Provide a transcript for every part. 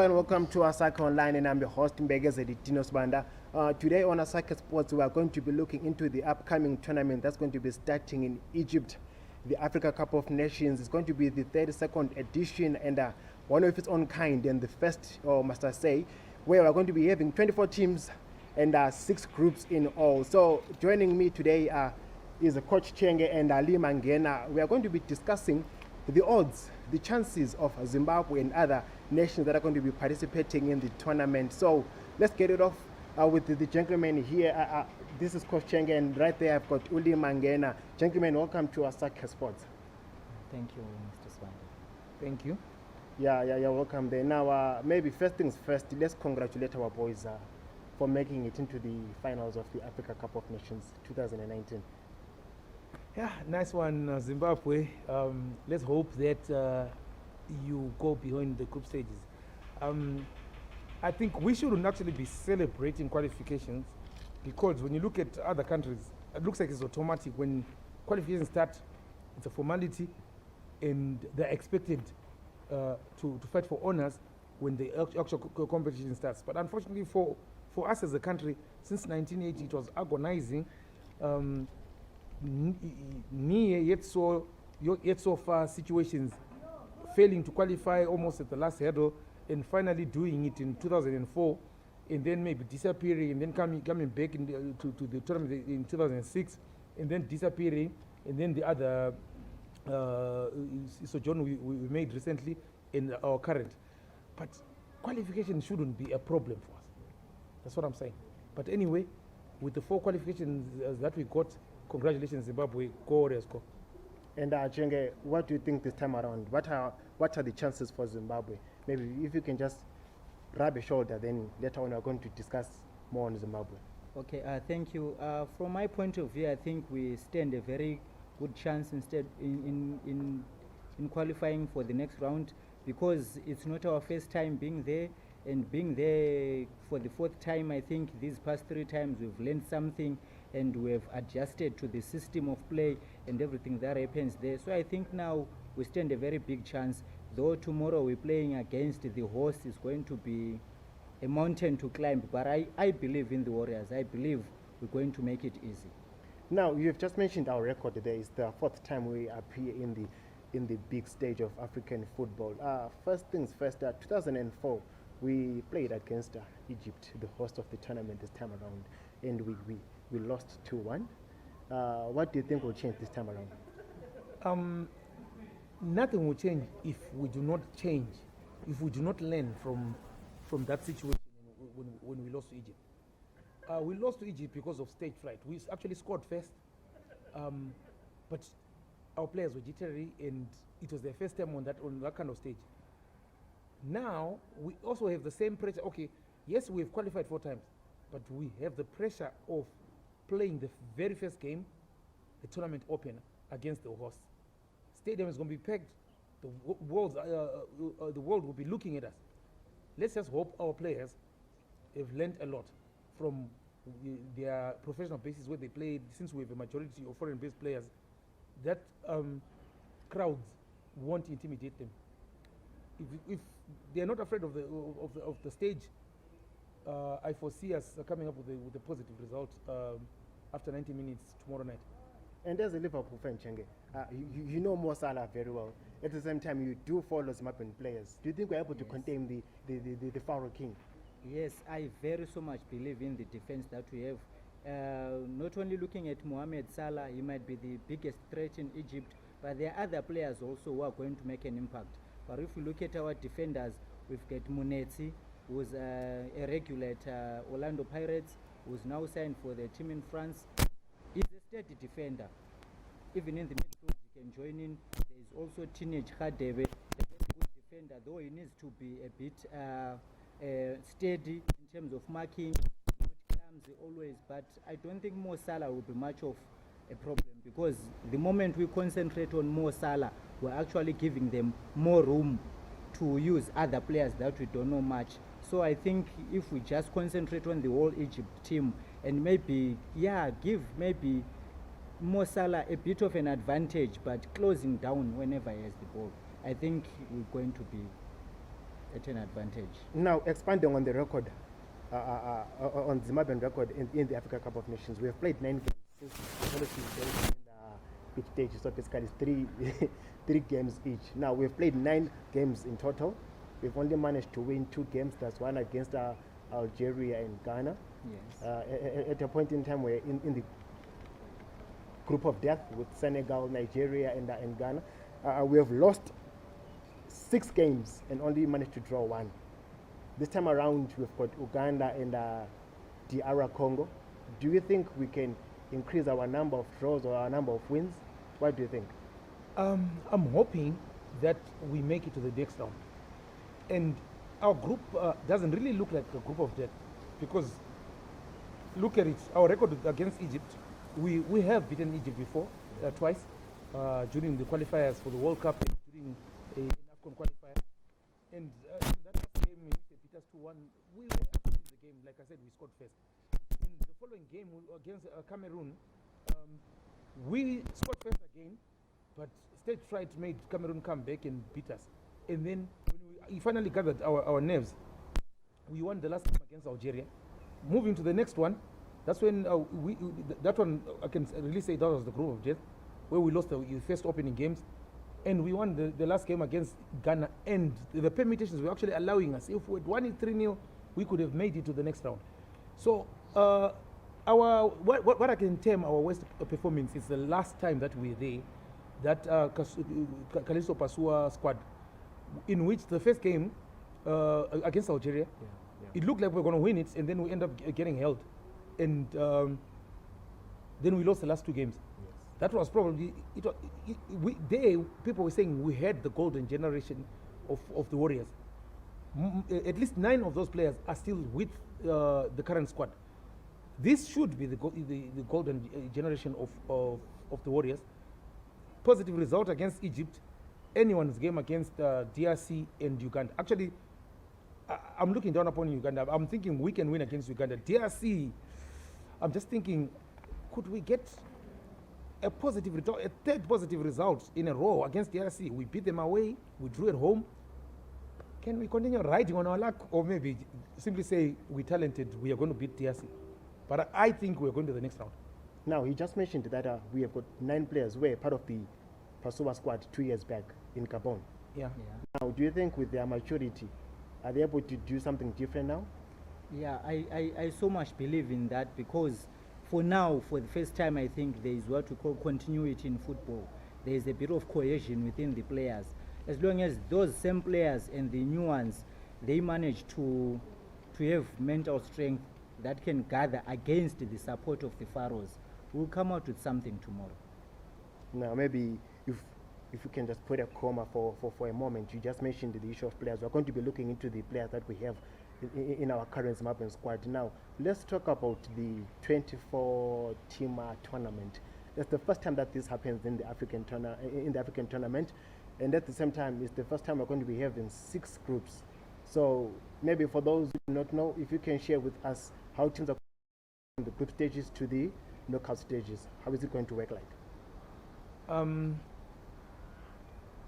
everyone, welcome to Asakhe Online, and I'm your host Mbekezeli, Dino Sibanda. Today on Asakhe Sports, we are going to be looking into the upcoming tournament that's going to be starting in Egypt. The Africa Cup of Nations is going to be the 32nd edition, and one of its own kind, and the first, or must I say, where we're going to be having 24 teams and 6 groups in all. So joining me today is Coach Chenge and Ali Mangena. We are going to be discussing the odds, the chances of Zimbabwe and other nations that are going to be participating in the tournament. So let's get it off with the gentleman here. This is Coach Chenge, and right there I've got Uli Mangena. Gentlemen, welcome to Asakhe Sports. Thank you, Mr. Sibanda. Thank you. Yeah, welcome there. Now, maybe first things first, let's congratulate our boys for making it into the finals of the Africa Cup of Nations 2019. Yeah, nice one, Zimbabwe. Let's hope that you go beyond the group stages. I think we shouldn't actually be celebrating qualifications, because when you look at other countries, it looks like it's automatic. When qualifications start, it's a formality, and they're expected to fight for honors when the actual competition starts. But unfortunately for us as a country, since 1980, it was agonizing. Yet so far situations failing to qualify almost at the last hurdle, and finally doing it in 2004, and then maybe disappearing, and then coming back to the tournament in 2006, and then disappearing, and then the other sojourn we made recently in our current. But qualification shouldn't be a problem for us. That's what I'm saying. But anyway, with the 4 qualifications that we got, congratulations, Zimbabwe. Go Warriors, go. And Chenge, what do you think this time around? What are the chances for Zimbabwe? Maybe if you can just rub a shoulder, then later on we're going to discuss more on Zimbabwe. Okay, thank you. From my point of view, I think we stand a very good chance instead in qualifying for the next round, because it's not our first time being there, and being there for the 4th time. I think these past 3 times we've learned something, and we have adjusted to the system of play and everything that happens there. So I think now we stand a very big chance, though tomorrow we're playing against the host. Is going to be a mountain to climb, but I believe in the Warriors. I believe we're going to make it easy. Now, you've just mentioned our record. There is the 4th time we appear in the big stage of African football. First things first, 2004 we played against Egypt, the host of the tournament this time around, and we lost 2-1. What do you think will change this time around? Nothing will change if we do not change, if we do not learn from that situation when we lost to Egypt. We lost to Egypt because of stage fright. We actually scored first, but our players were jittery, and it was their first time on that kind of stage. Now we also have the same pressure. Okay, yes, we have qualified 4 times, but we have the pressure of playing the very first game, the tournament opener, against the host. Stadium is going to be packed. The world will be looking at us. Let's just hope our players have learned a lot from their professional basis where they played. Since we have a majority of foreign-based players, that crowds won't intimidate them. If they are not afraid of the stage, I foresee us coming up with a positive result after 90 minutes tomorrow night. And as a Liverpool fan, Chenge, you know Mo Salah very well. At the same time, you do follow Zimbabwean players. Do you think we're able to contain the Pharaoh King? Yes, I very so much believe in the defense that we have. Not only looking at Mohamed Salah, he might be the biggest threat in Egypt, but there are other players also who are going to make an impact. But if we look at our defenders, we've got Munetsi, who's a regular at Orlando Pirates, who's now signed for the team in France. He's a steady defender. Even in the midfield, he can join in. There is also Teenage Khadebe, a very good defender, though he needs to be a bit steady in terms of marking, not clumsy always. But I don't think Mo Salah will be much of a problem, because the moment we concentrate on Mo Salah, we're actually giving them more room to use other players that we don't know much. So I think if we just concentrate on the whole Egypt team, and maybe, give maybe Mo Salah a bit of an advantage, but closing down whenever he has the ball, I think we're going to be at an advantage. Now, expanding on the record, on Zimbabwean record in the Africa Cup of Nations, we have played 9 games since the quality in each stage. So basically, it's three games each. Now, we've played 9 games in total. We've only managed to win 2 games. That's one against Algeria and Ghana. Yes. At a point in time, we're in the group of death with Senegal, Nigeria, and Ghana. We have lost 6 games and only managed to draw 1. This time around, we've got Uganda and DR Congo. Do you think we can increase our number of draws or our number of wins? What do you think? I'm hoping that we make it to the next round. And our group doesn't really look like a group of death, because look at it, our record against Egypt, we have beaten Egypt before, twice, during the qualifiers for the World Cup, and during an AFCON qualifier. And in that last game, they beat us 2-1. We were in the game, like I said, we scored first. In the following game against Cameroon, we scored first again, but stage fright made Cameroon come back and beat us. And then when we finally gathered our nerves, we won the last game against Algeria. Moving to the next one, that's when that one, I can really say that was the group of death, where we lost the first opening games, and we won the last game against Ghana. And the permutations were actually allowing us, if we had won it 3-0, we could have made it to the next round. So what I can term our worst performance is the last time that we were there, that Kalisto Pasua squad, in which the first game against Algeria, it looked like we were going to win it, and then we end up getting held. And then we lost the last 2 games. Yes. That was probably, people were saying we had the golden generation of the Warriors. At least 9 of those players are still with the current squad. This should be the golden generation of the Warriors. Positive result against Egypt, anyone's game against DRC and Uganda. Actually, I'm looking down upon Uganda. I'm thinking we can win against Uganda. DRC, I'm just thinking, could we get a positive result, a 3rd positive result in a row against DRC? We beat them away, we drew at home. Can we continue riding on our luck, or maybe simply say we're talented, we are going to beat DRC? But I think we're going to the next round. Now, he just mentioned that we have got 9 players who were part of the Pasua squad 2 years back in Gabon. Yeah. Now, do you think with their maturity, are they able to do something different now? Yeah, I so much believe in that, because for now, for the first time, I think there is what we call continuity in football. There is a bit of cohesion within the players. As long as those same players and the new ones, they manage to have mental strength that can gather against the support of the Pharaohs, we'll come out with something tomorrow. Now, maybe if you can just put a comma for a moment, you just mentioned the issue of players. We're going to be looking into the players that we have in our current Zimbabwean squad. Now, let's talk about the 24-team tournament. That's the first time that this happens in the African tournament, and at the same time, it's the first time we're going to be having 6 groups. So maybe for those who do not know, if you can share with us how teams are from the group stages to the knockout stages, how is it going to work like?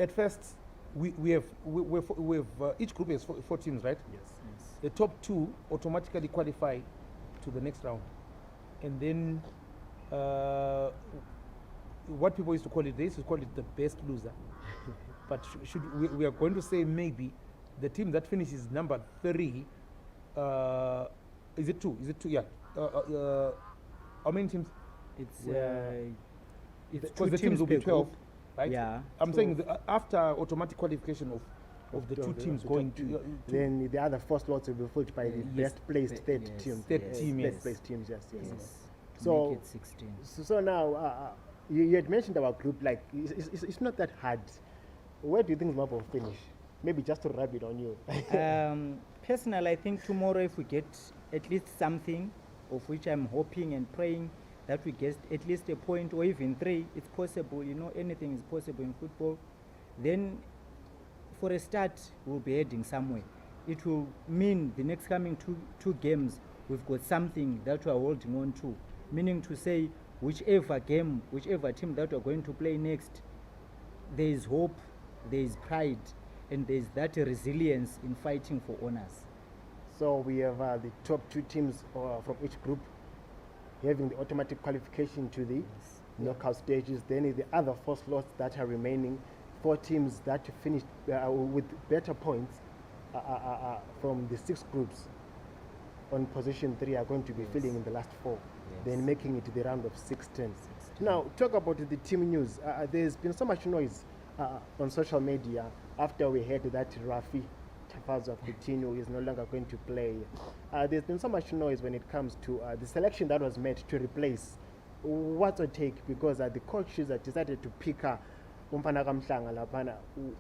At first, we have each group has 4 teams, right? Yes. The top 2 automatically qualify to the next round, and then what people used to call it, they used to call it the best loser. But we are going to say maybe the team that finishes number 3, is it 2? Yeah. How many teams? It's because the teams will be 12, right? Yeah. I'm saying after automatic qualification of the 2 teams going to then the other 4 slots will be filled by the best placed third team. Yes. Best placed teams, yes. So make it 16. So now you had mentioned our group, like it's not that hard. Where do you think Zimbabwe will finish? Maybe just to rub it on you. Personally, I think tomorrow, if we get at least something, of which I'm hoping and praying that we get at least a point or even 3, it's possible. You know, anything is possible in football. Then, for a start, we'll be heading somewhere. It will mean the next coming two games, we've got something that we're holding on to. Meaning to say, whichever team that we're going to play next, there is hope, there is pride. and there's that resilience in fighting for honors. So we have the top 2 teams from each group having the automatic qualification to the knockout stages. Then the other 4 slots that are remaining, 4 teams that finished with better points from the 6 groups on position 3 are going to be filling in the last 4, then making it to the round of 16. Now, talk about the team news. There's been so much noise on social media after we heard that Rafi Tafazo Coutinho is no longer going to play. There's been so much noise when it comes to the selection that was made to replace. What's your take? Because the coaches have decided to pick Umfana Kamhlanga Lapana.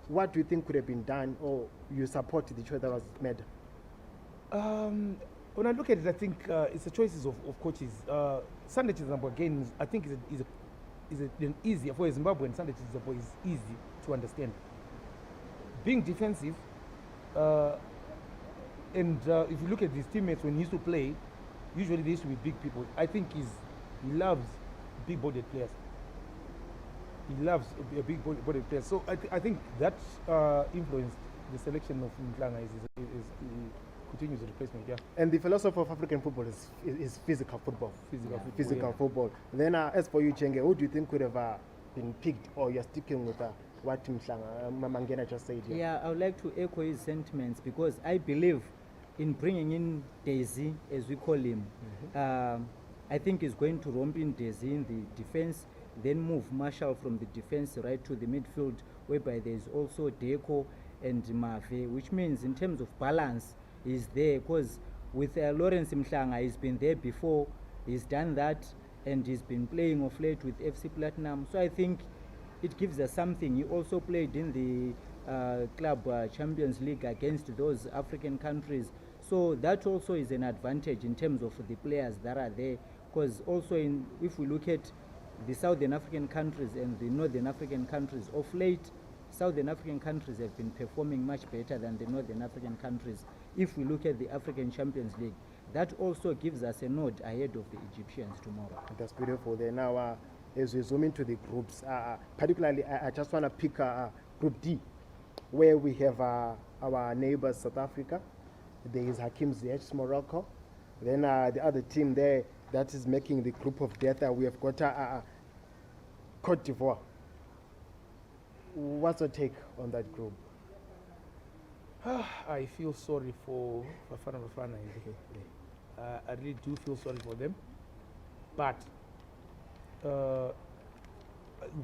What do you think could have been done, or you support the choice that was made? When I look at it, I think it's the choices of coaches. Sunday Zimbabwe again, I think is an easier for Zimbabwe, and Sunday Zimbabwe is easy to understand. Being defensive, and if you look at his teammates when he used to play, usually they used to be big people. I think he loves big-bodied players. He loves a big-bodied player. So I think that influenced the selection of Mhlanga is continues the replacement, yeah. And the philosophy of African football is physical football. Physical football. Then as for you, Chenge, who do you think could have been picked, or you're sticking with what Mangena just said here? Yeah, I would like to echo his sentiments, because I believe in bringing in Daisy, as we call him. I think he's going to romp in Daisy in the defense, then move Marshall from the defense right to the midfield, whereby there's also Deco and Mafe, which means in terms of balance, is there, because with Lawrence Mhlanga, he's been there before, he's done that, and he's been playing of late with FC Platinum. So I think it gives us something. He also played in the Club Champions League against those African countries. So that also is an advantage in terms of the players that are there, because also if we look at the Southern African countries and the Northern African countries, of late, Southern African countries have been performing much better than the Northern African countries. If we look at the African Champions League, that also gives us a nod ahead of the Egyptians tomorrow. That's beautiful there. Now, as we zoom into the groups, particularly, I just want to pick Group D, where we have our neighbors, South Africa. There is Hakim Ziyech, Morocco. Then the other team there that is making the group of death, we have got Cote d'Ivoire. What's your take on that group? I feel sorry for Bafana. I really do feel sorry for them. But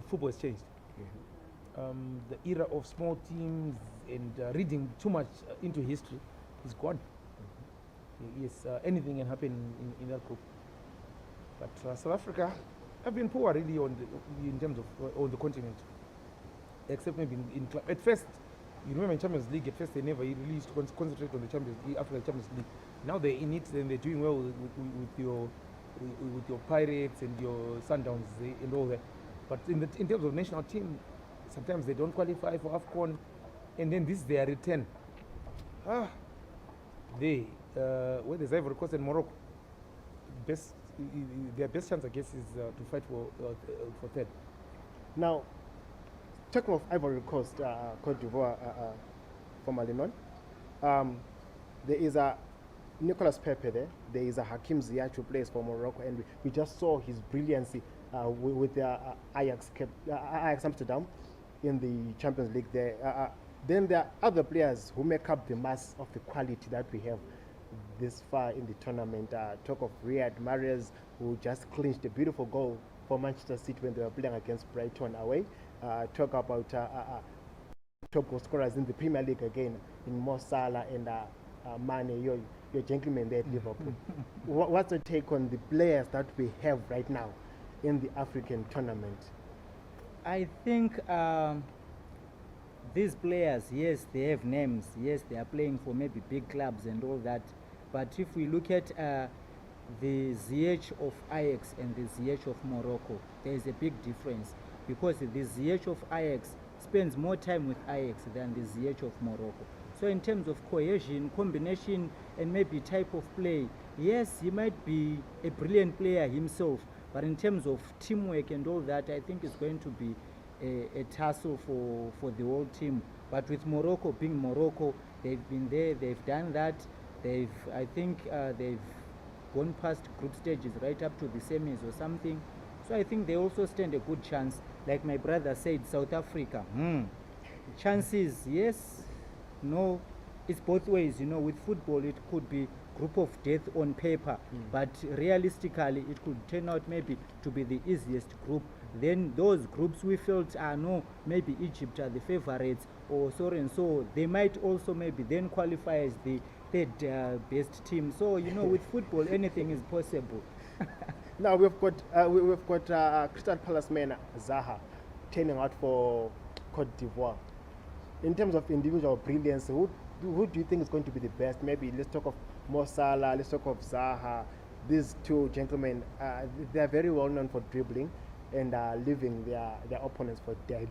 football has changed. The era of small teams and reading too much into history is gone. Yes, anything can happen in that group. But South Africa have been poor really in terms of on the continent, except maybe in club. At first, you remember in Champions League, at first they never really used to concentrate on the Champions League, African Champions League. Now they're in it and they're doing well with your Pirates and your Sundowns and all that. But in terms of national team, sometimes they don't qualify for AFCON, and then this is their return. Where there's Ivory Coast and Morocco, their best chance, I guess, is to fight for third. Now, talking of Ivory Coast, Cote d'Ivoire, formerly known, there is a Nicolas Pepe there. There is a Hakim Ziyech who plays for Morocco, and we just saw his brilliancy with Ajax Amsterdam in the Champions League there. Then there are other players who make up the mass of the quality that we have this far in the tournament. Talk of Riyad Mahrez, who just clinched a beautiful goal for Manchester City when they were playing against Brighton away. Talk about top goal scorers in the Premier League again, in Mo Salah and Mane, your gentleman there at Liverpool. What's your take on the players that we have right now in the African tournament? I think these players, yes, they have names. Yes, they are playing for maybe big clubs and all that. But if we look at the Ziyech of Ajax and the Ziyech of Morocco, there is a big difference, because the Ziyech of Ajax spends more time with Ajax than the Ziyech of Morocco. So in terms of cohesion, combination, and maybe type of play, yes, he might be a brilliant player himself, but in terms of teamwork and all that, I think it's going to be a tussle for the whole team. But with Morocco being Morocco, they've been there, they've done that. I think they've gone past group stages right up to the semis or something. So I think they also stand a good chance. Like my brother said, South Africa. Chances, yes, no. It's both ways, you know. With football, it could be group of death on paper, but realistically, it could turn out maybe to be the easiest group. Then those groups we felt, no, maybe Egypt are the favorites, or so and so. They might also maybe then qualify as the third best team. So, you know, with football, anything is possible. Now we've got Crystal Palace man Zaha turning out for Cote d'Ivoire. In terms of individual brilliance, who do you think is going to be the best? Maybe let's talk of Mo Salah, let's talk of Zaha. These two gentlemen, they are very well known for dribbling and leaving their opponents for dead.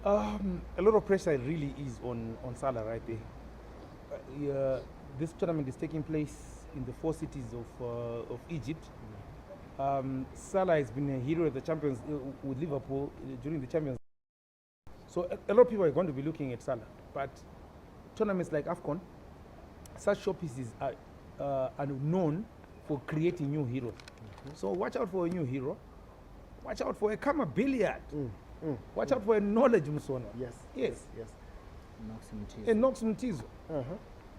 A lot of pressure really is on Salah right there. This tournament is taking place in the 4 cities of Egypt. Salah has been a hero of the champions with Liverpool during the Champions. So a lot of people are going to be looking at Salah, but tournaments like AFCON, such showpieces are known for creating new heroes. So watch out for a new hero. Watch out for a Kama Billiard. Watch out for a knowledge Musona. Yes. Knocks him teeth.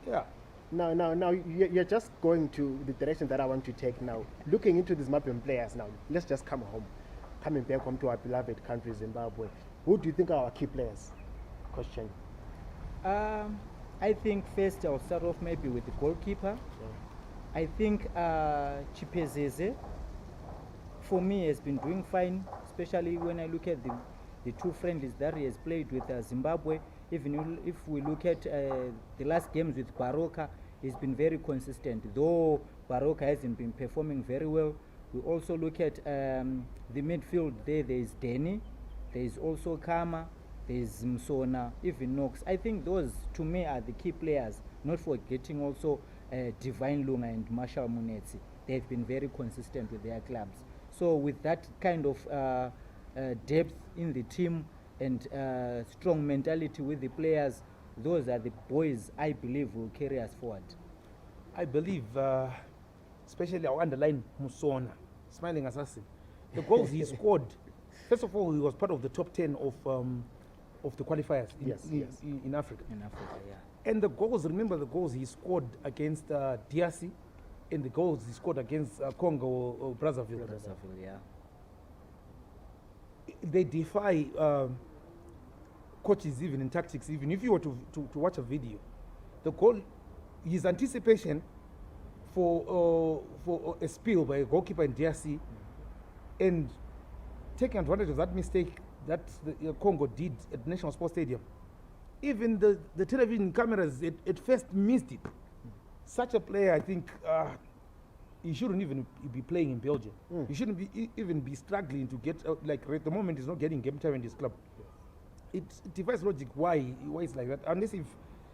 Yeah. Now you're just going to the direction that I want to take now. Looking into these mapping players now, let's just come home. Coming back home to our beloved country, Zimbabwe. Who do you think are our key players? Question. I think first I'll start off maybe with the goalkeeper. I think Chipezeze, for me, has been doing fine, especially when I look at the 2 friendlies that he has played with Zimbabwe. Even if we look at the last games with Baroka, he's been very consistent, though Baroka hasn't been performing very well. We also look at the midfield there is Dino, there is also Kama, there is Msona, even Knox. I think those to me are the key players, not forgetting also Divine Lunga and Marshall Munetsi. They've been very consistent with their clubs. So with that kind of depth in the team and strong mentality with the players, those are the boys I believe will carry us forward. I believe, especially I'll underline Musona, Smiling Assassin. The goals he scored, first of all, he was part of the top 10 of the qualifiers in Africa. In Africa, yeah. And the goals, remember the goals he scored against DRC and the goals he scored against Congo or Brazzaville. Brazzaville, yeah. They defy coaches even in tactics. Even if you were to watch a video, the goal, his anticipation for a spill by a goalkeeper in DRC and taking advantage of that mistake that the Congo did at National Sports Stadium. Even the television cameras at first missed it. Such a player, I think, he shouldn't even be playing in Belgium. He shouldn't even be struggling to get, like at the moment he's not getting game time in this club. It defies logic why it's like that, unless if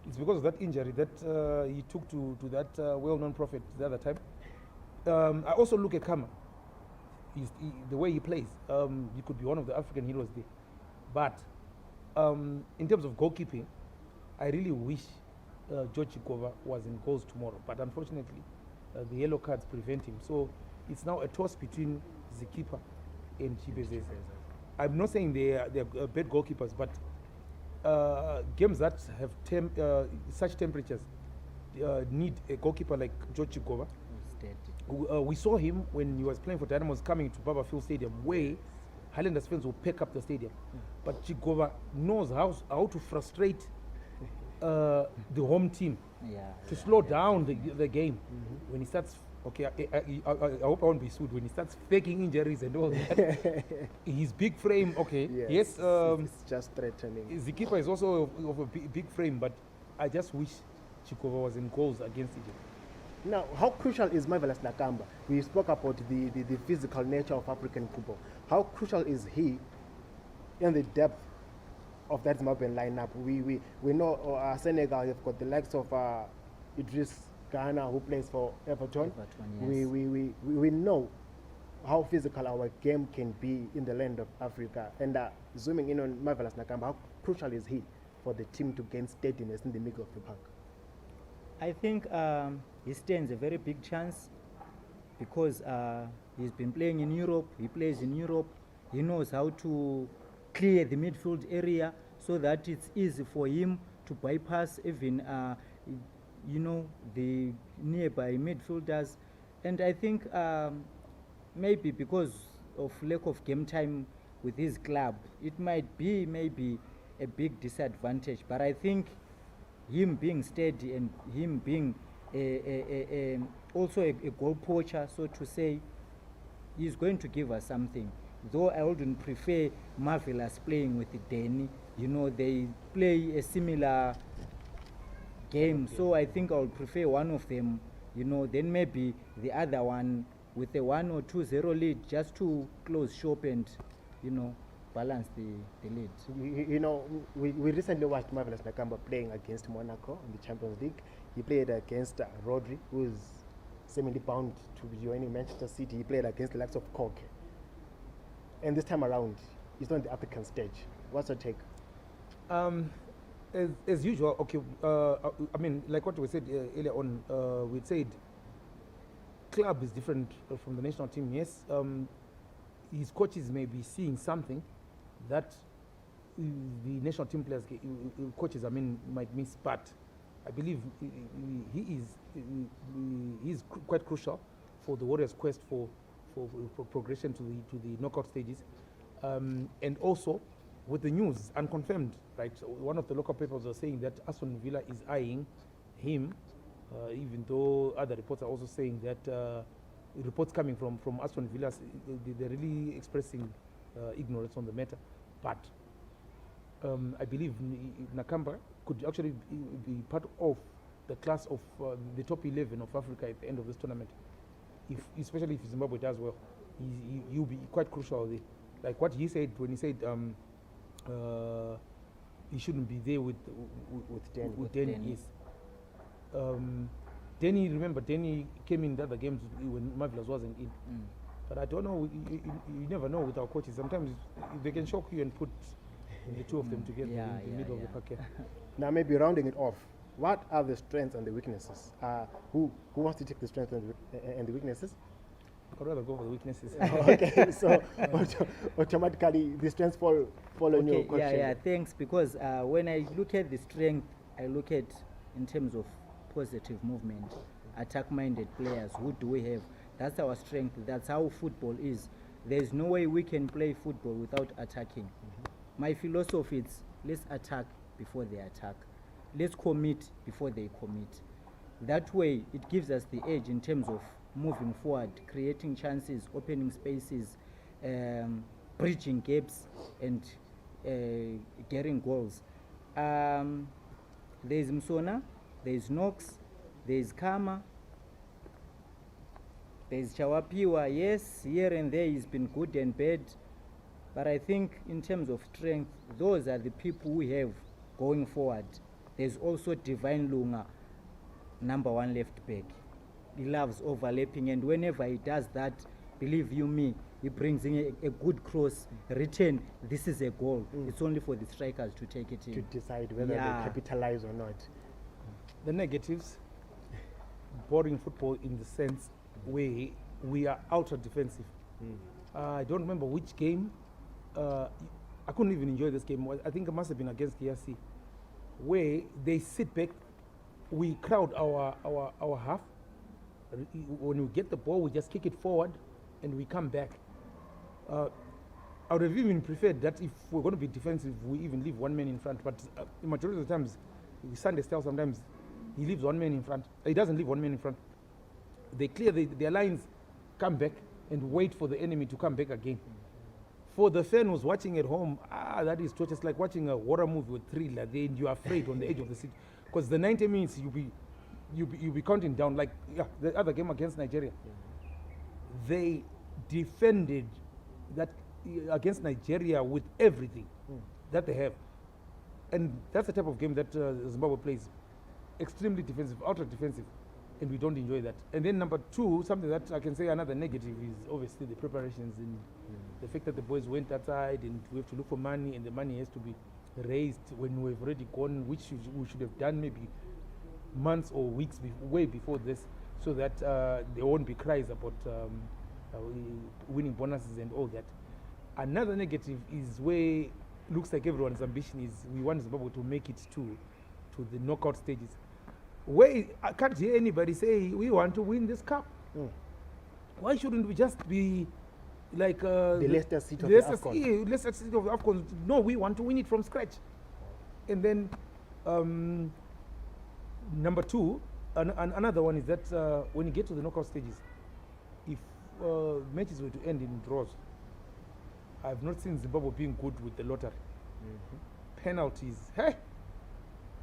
it's because of that injury that he took to that well-known prophet the other time. I also look at Kama. The way he plays, he could be one of the African heroes there. But in terms of goalkeeping, I really wish George Chikova was in goals tomorrow. But unfortunately, the yellow cards prevent him. So it's now a toss between the keeper and Chibezeze. I'm not saying they're bad goalkeepers, but games that have such temperatures need a goalkeeper like George Chikova. We saw him when he was playing for Dynamos coming to Baba Field Stadium, where Highlanders fans will pack up the stadium. But Chikova knows how to frustrate the home team to slow down the game. When he starts, okay, I hope I won't be sued, when he starts faking injuries and all that, his big frame, okay, yes, it's just threatening. The keeper is also of a big frame, but I just wish Chikova was in goals against Egypt. Now, how crucial is Marvelous Nakamba? We spoke about the physical nature of African football. How crucial is he in the depth of that Zimbabwean lineup? We know Senegal have got the likes of Idris Ghana, who plays for Everton. Yes. We know how physical our game can be in the land of Africa. And zooming in on Marvelous Nakamba, how crucial is he for the team to gain steadiness in the middle of the park? I think he stands a very big chance because he's been playing in Europe, he plays in Europe, he knows how to clear the midfield area so that it's easy for him to bypass even, the nearby midfielders. And I think maybe because of lack of game time with his club, it might be maybe a big disadvantage. But I think him being steady and him being also a goal poacher, so to say, he's going to give us something. Though I wouldn't prefer Marvelous playing with Danny. They play a similar game, so I think I would prefer one of them, then maybe the other one with a 1 or 2-0 lead just to close shop and, balance the lead. We recently watched Marvelous Nakamba playing against Monaco in the Champions League. He played against Rodri, who is seemingly bound to be joining Manchester City. He played against the likes of Koke. And this time around, he's on the African stage. What's your take? As usual, okay, I mean, like what we said earlier on, we said club is different from the national team. Yes, his coaches may be seeing something that the national team players, coaches, might miss, but I believe he is quite crucial for the Warriors' quest for progression to the knockout stages, and also with the news unconfirmed, right? So one of the local papers was saying that Aston Villa is eyeing him, even though other reports are also saying that reports coming from Aston Villa, they're really expressing ignorance on the matter. But I believe Nakamba could actually be part of the class of the top 11 of Africa at the end of this tournament. Especially if Zimbabwe does well, he'll be quite crucial there. Like what he said when he said he shouldn't be there with Danny. Yes. Danny came in the other games when Marvelous wasn't in. But I don't know, you never know with our coaches. Sometimes they can shock you and put the two of them together in the middle of the packet. Now maybe rounding it off, what are the strengths and the weaknesses? Who wants to take the strengths and the weaknesses? I'd rather go for the weaknesses. Okay, so automatically the strengths fall on your coach. Thanks. Because when I look at the strength, I look at in terms of positive movement, attack-minded players. Who do we have? That's our strength. That's how football is. There's no way we can play football without attacking. My philosophy is let's attack before they attack. Let's commit before they commit. That way, it gives us the edge in terms of moving forward, creating chances, opening spaces, bridging gaps, and getting goals. There's Msona, there's Knox, there's Kama, there's Chawapiwa. Yes, here and there he's been good and bad, but I think in terms of strength, those are the people we have going forward. There's also Divine Lunga, number 1 left back. He loves overlapping, and whenever he does that, believe you me, he brings in a good cross, return. This is a goal. It's only for the strikers to take it in. To decide whether they capitalize or not. The negatives, boring football in the sense where we are ultra defensive. I don't remember which game. I couldn't even enjoy this game. I think it must have been against KRC, where they sit back, we crowd our half. When we get the ball, we just kick it forward and we come back. I would have even preferred that if we're going to be defensive, we even leave one man in front. But the majority of the times, Sunday style, sometimes he leaves one man in front. He doesn't leave one man in front. They clear their lines, come back, and wait for the enemy to come back again. For the fan who's watching at home, that is torture. It's like watching a horror movie with thriller. Then you're afraid on the edge of the seat. Because the 90 minutes, you'll be counting down. Like the other game against Nigeria. They defended that against Nigeria with everything that they have. And that's the type of game that Zimbabwe plays. Extremely defensive, ultra defensive. and we don't enjoy that. And then number two, something that I can say another negative is obviously the preparations and the fact that the boys went outside and we have to look for money, and the money has to be raised when we've already gone, which we should have done maybe months or weeks way before this, so that there won't be cries about winning bonuses and all that. Another negative is where looks like everyone's ambition is we want Zimbabwe to make it to the knockout stages. Where I can't hear anybody say we want to win this cup. Why shouldn't we just be like the Leicester City of the AFCON? Leicester City of the AFCON. No, we want to win it from scratch. And then number two, another one is that when you get to the knockout stages, if matches were to end in draws, I've not seen Zimbabwe being good with the lottery. Penalties, hey,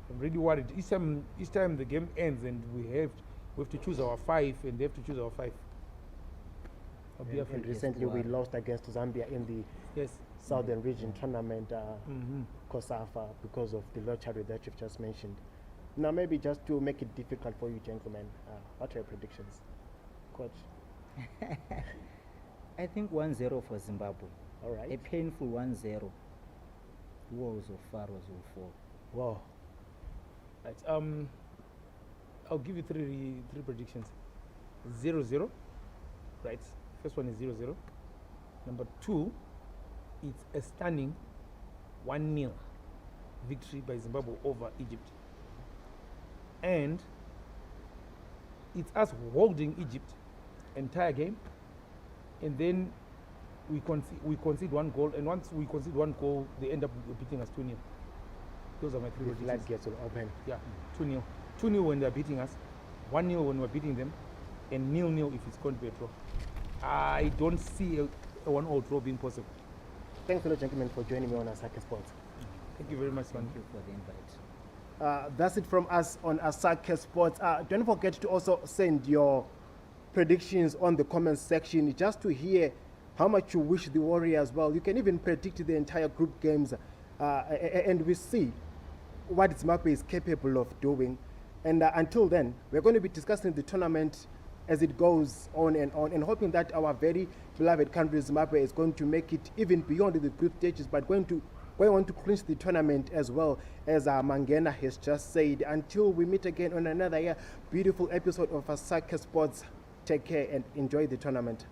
I'm really worried. Each time the game ends and we have to choose our five, and they have to choose our five. And recently we lost against Zambia in the Southern Region tournament, COSAFA, because of the lottery that you've just mentioned. Now, maybe just to make it difficult for you gentlemen, what are your predictions? Coach? I think 1-0 for Zimbabwe. All right. A painful 1-0. Walls of Pharaohs will fall. Wow. Right. I'll give you three predictions. 0-0. Right. First one is 0-0. Number two, it's a stunning 1-0 victory by Zimbabwe over Egypt. And it's us holding Egypt entire game, and then we concede one goal, and once we concede one goal, they end up beating us 2-0. Those are my three predictions. That gets open. Yeah, 2-0. 2-0 when they're beating us, 1-0 when we're beating them, and 0-0 if it's going to be a draw. I don't see a 1-0 draw being possible. Thanks, fellow gentlemen, for joining me on Asakhe Sports. Thank you very much, man. Thank you for the invite. That's it from us on Asakhe Sports. Don't forget to also send your predictions on the comment section, just to hear how much you wish the Warriors well. You can even predict the entire group games, and we see what Zimbabwe is capable of doing. And until then, we're going to be discussing the tournament as it goes on, and hoping that our very beloved country Zimbabwe is going to make it even beyond the group stages, but going on to clinch the tournament as well, as Mangena has just said. Until we meet again on another beautiful episode of Asakhe Sports, take care and enjoy the tournament.